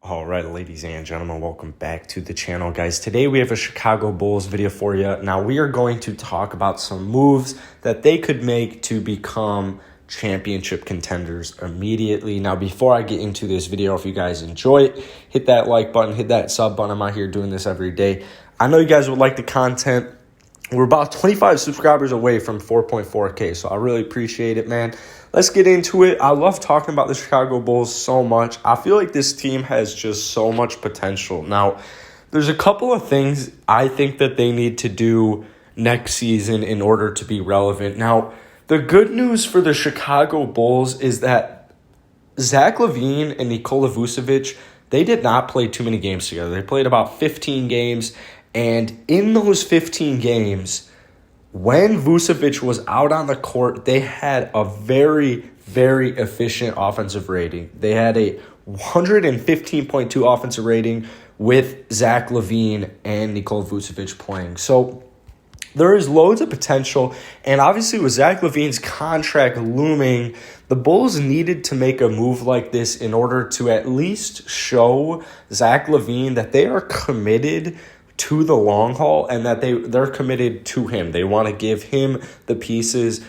All right, ladies and gentlemen, welcome back to the channel, guys. Today we have a Chicago Bulls video for you. Now we are going to talk about some moves that they could make to become championship contenders immediately. Now, before I get into this video, if you guys enjoy it, hit that like button, hit that sub button. I'm out here doing this every day. I know you guys would like the content. We're about 25 subscribers away from 4.4K, so I really appreciate it, man. Let's get into it. I love talking about the Chicago Bulls so much. I feel like this team has just so much potential. Now, there's a couple of things I think that they need to do next season in order to be relevant. Now, the good news for the Chicago Bulls is that Zach LaVine and Nikola Vučević, they did not play too many games together. They played about 15 games, and in those 15 games, when Vučević was out on the court, they had a very, very efficient offensive rating. They had a 115.2 offensive rating with Zach LaVine and Nikola Vučević playing. So there is loads of potential, and obviously with Zach LaVine's contract looming, the Bulls needed to make a move like this in order to at least show Zach LaVine that they are committed to the long haul and that they're committed to him. They want to give him the pieces.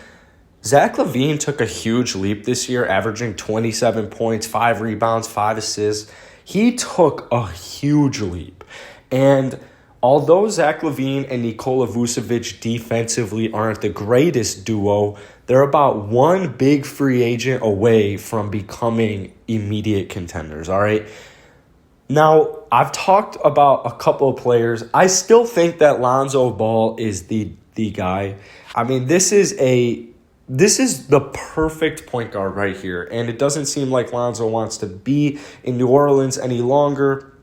Zach LaVine took a huge leap this year, averaging 27 points, 5 rebounds, 5 assists. He took a huge leap. And although Zach LaVine and Nikola Vučević defensively aren't the greatest duo, they're about one big free agent away from becoming immediate contenders, all right? Now, I've talked about a couple of players. I still think that Lonzo Ball is the guy. I mean, this is the perfect point guard right here, and it doesn't seem like Lonzo wants to be in New Orleans any longer.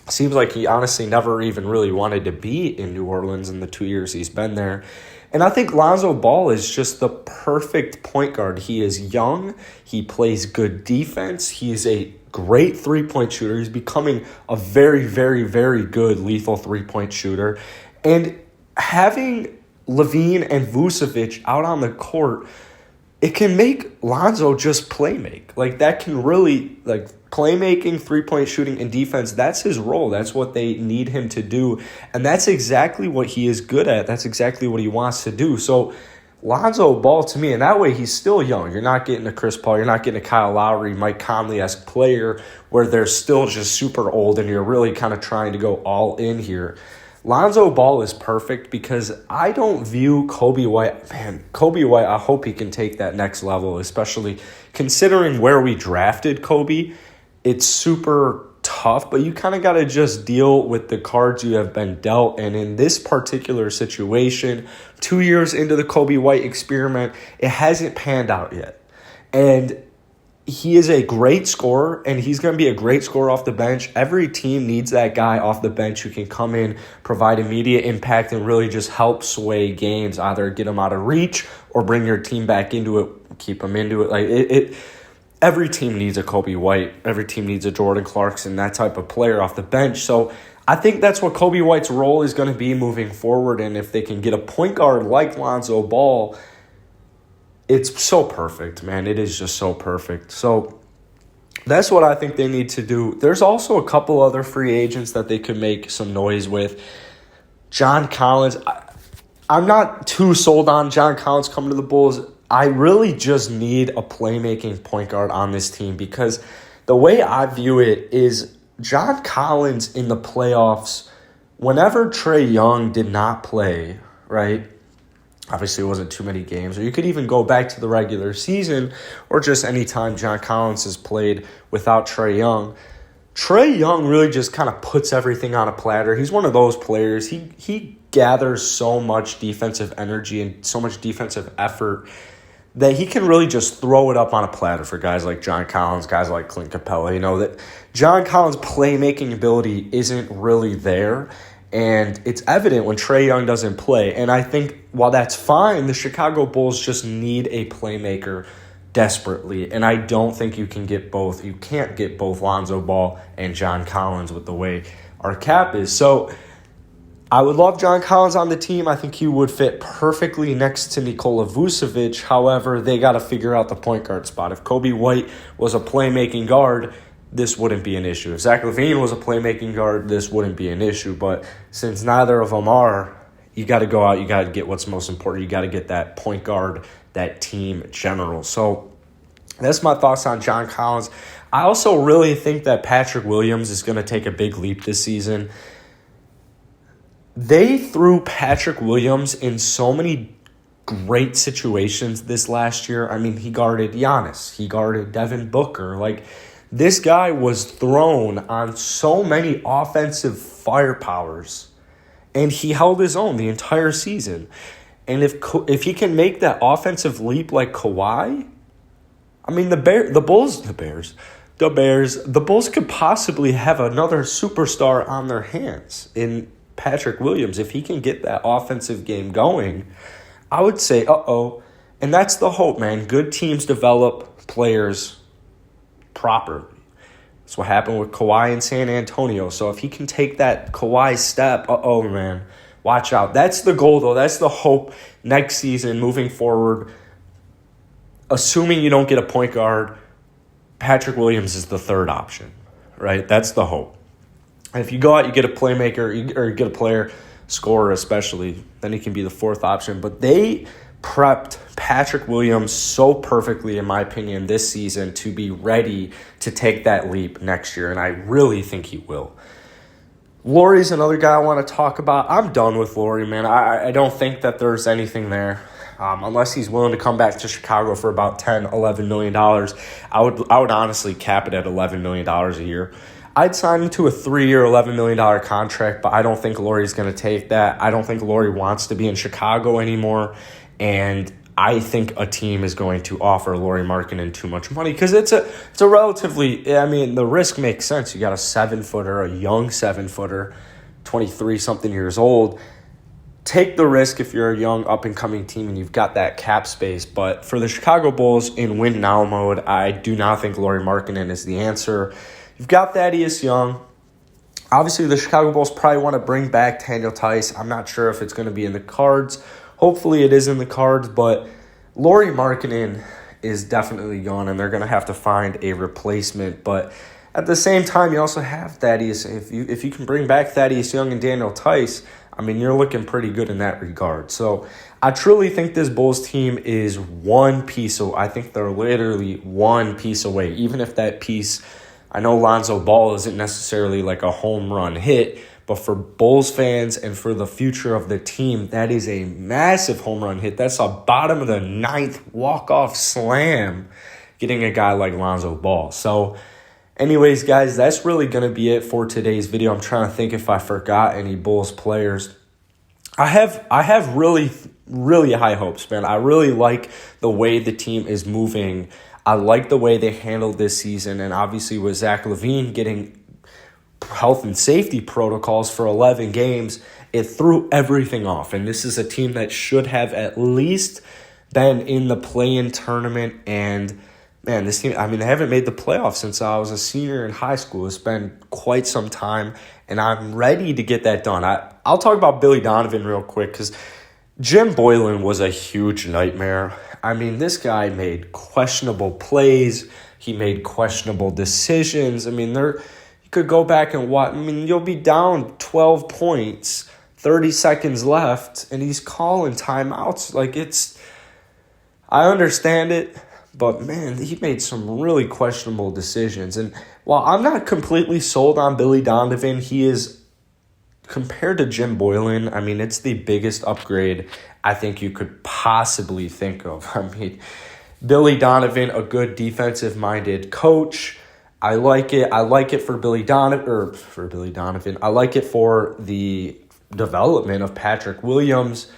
Seems like he honestly never even really wanted to be in New Orleans in the 2 years he's been there. And I think Lonzo Ball is just the perfect point guard. He is young. He plays good defense. He is a great three-point shooter. He's becoming a very, very, very good lethal three-point shooter. And having LaVine and Vučević out on the court, it can make Lonzo just playmake. Like, that can really, like, playmaking, three-point shooting, and defense, that's his role. That's what they need him to do. And that's exactly what he is good at. That's exactly what he wants to do. So Lonzo Ball, to me, and that way he's still young. You're not getting a Chris Paul. You're not getting a Kyle Lowry, Mike Conley-esque player where they're still just super old and you're really kind of trying to go all in here. Lonzo Ball is perfect because I don't view Coby White. Man, Coby White, I hope he can take that next level, especially considering where we drafted Coby. It's super tough, but you kind of got to just deal with the cards you have been dealt. And in this particular situation, 2 years into the Coby White experiment, it hasn't panned out yet. And he is a great scorer, and he's going to be a great scorer off the bench. Every team needs that guy off the bench who can come in, provide immediate impact, and really just help sway games, either get them out of reach or bring your team back into it, keep them into it. Every team needs a Coby White. Every team needs a Jordan Clarkson, that type of player off the bench. So I think that's what Coby White's role is going to be moving forward. And if they can get a point guard like Lonzo Ball, it's so perfect, man. It is just so perfect. So that's what I think they need to do. There's also a couple other free agents that they could make some noise with. John Collins. I'm not too sold on John Collins coming to the Bulls. I really just need a playmaking point guard on this team because the way I view it is John Collins in the playoffs, whenever Trae Young did not play, right? Obviously, it wasn't too many games. Or you could even go back to the regular season or just any time John Collins has played without Trae Young. Trae Young really just kind of puts everything on a platter. He's one of those players. He gathers so much defensive energy and so much defensive effort that he can really just throw it up on a platter for guys like John Collins, guys like Clint Capella. You know, that John Collins' playmaking ability isn't really there, and it's evident when Trae Young doesn't play. And I think while that's fine, the Chicago Bulls just need a playmaker desperately, and I don't think you can get both. You can't get both Lonzo Ball and John Collins with the way our cap is. So I would love John Collins on the team. I think he would fit perfectly next to Nikola Vučević. However, they got to figure out the point guard spot. If Coby White was a playmaking guard, this wouldn't be an issue. If Zach LaVine was a playmaking guard, this wouldn't be an issue. But since neither of them are, you got to go out. You got to get what's most important. You got to get that point guard, that team general. So that's my thoughts on John Collins. I also really think that Patrick Williams is going to take a big leap this season. They threw Patrick Williams in so many great situations this last year. I mean, he guarded Giannis. He guarded Devin Booker. Like, this guy was thrown on so many offensive firepowers, and he held his own the entire season. And if he can make that offensive leap like Kawhi, I mean, the Bulls could possibly have another superstar on their hands in Patrick Williams. If he can get that offensive game going, I would say, and that's the hope, man. Good teams develop players properly. That's what happened with Kawhi in San Antonio. So if he can take that Kawhi step, man, watch out. That's the goal, though. That's the hope next season moving forward. Assuming you don't get a point guard, Patrick Williams is the third option, right? That's the hope. And if you go out, you get a playmaker, or you get a player, scorer especially, then he can be the fourth option. But they prepped Patrick Williams so perfectly, in my opinion, this season to be ready to take that leap next year, and I really think he will. Lauri's another guy I want to talk about. I'm done with Lauri, man. I don't think that there's anything there. Unless he's willing to come back to Chicago for about $10, $11 million, I would honestly cap it at $11 million a year. I'd sign him to a 3-year, $11 million contract, but I don't think Lauri's going to take that. I don't think Lauri wants to be in Chicago anymore, and I think a team is going to offer Lauri Markkanen too much money because it's a relatively, I mean, the risk makes sense. You got a 7-footer, a young 7-footer, 23-something years old. Take the risk if you're a young up-and-coming team and you've got that cap space. But for the Chicago Bulls in win-now mode, I do not think Lauri Markkanen is the answer. You've got Thaddeus Young. Obviously, the Chicago Bulls probably want to bring back Daniel Tice. I'm not sure if it's going to be in the cards. Hopefully it is in the cards, but Lauri Markkanen is definitely gone, and they're going to have to find a replacement. But at the same time, you also have Thaddeus. If you can bring back Thaddeus Young and Daniel Tice, I mean, you're looking pretty good in that regard. So I truly think this Bulls team is one piece away. I think they're literally one piece away. Even if that piece, I know Lonzo Ball isn't necessarily like a home run hit, but for Bulls fans and for the future of the team, that is a massive home run hit. That's a bottom of the ninth walk-off slam, getting a guy like Lonzo Ball. So anyways, guys, that's really going to be it for today's video. I'm trying to think if I forgot any Bulls players. I have really, really high hopes, man. I really like the way the team is moving. I like the way they handled this season. And obviously with Zach LaVine getting health and safety protocols for 11 games, it threw everything off. And this is a team that should have at least been in the play-in tournament. And man, this team, I mean, they haven't made the playoffs since I was a senior in high school. It's been quite some time, and I'm ready to get that done. I'll talk about Billy Donovan real quick because Jim Boylen was a huge nightmare. I mean, this guy made questionable plays. He made questionable decisions. I mean, you could go back and watch. I mean, you'll be down 12 points, 30 seconds left, and he's calling timeouts. Like, I understand it. But, man, he made some really questionable decisions. And while I'm not completely sold on Billy Donovan, he is, compared to Jim Boylen, I mean, it's the biggest upgrade I think you could possibly think of. I mean, Billy Donovan, a good defensive-minded coach. I like it. I like it for Billy Donovan. I like it for the development of Patrick Williams.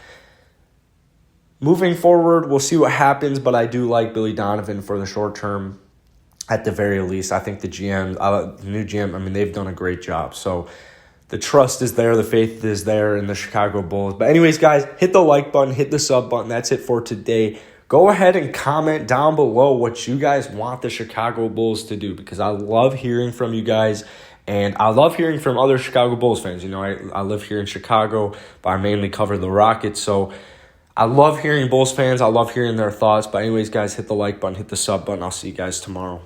Moving forward, we'll see what happens, but I do like Billy Donovan for the short term. At the very least, I think the new GM, I mean, they've done a great job. So the trust is there, the faith is there in the Chicago Bulls. But anyways, guys, hit the like button, hit the sub button. That's it for today. Go ahead and comment down below what you guys want the Chicago Bulls to do, because I love hearing from you guys. And I love hearing from other Chicago Bulls fans. You know, I live here in Chicago, but I mainly cover the Rockets. So I love hearing Bulls fans. I love hearing their thoughts. But anyways, guys, hit the like button, hit the sub button. I'll see you guys tomorrow.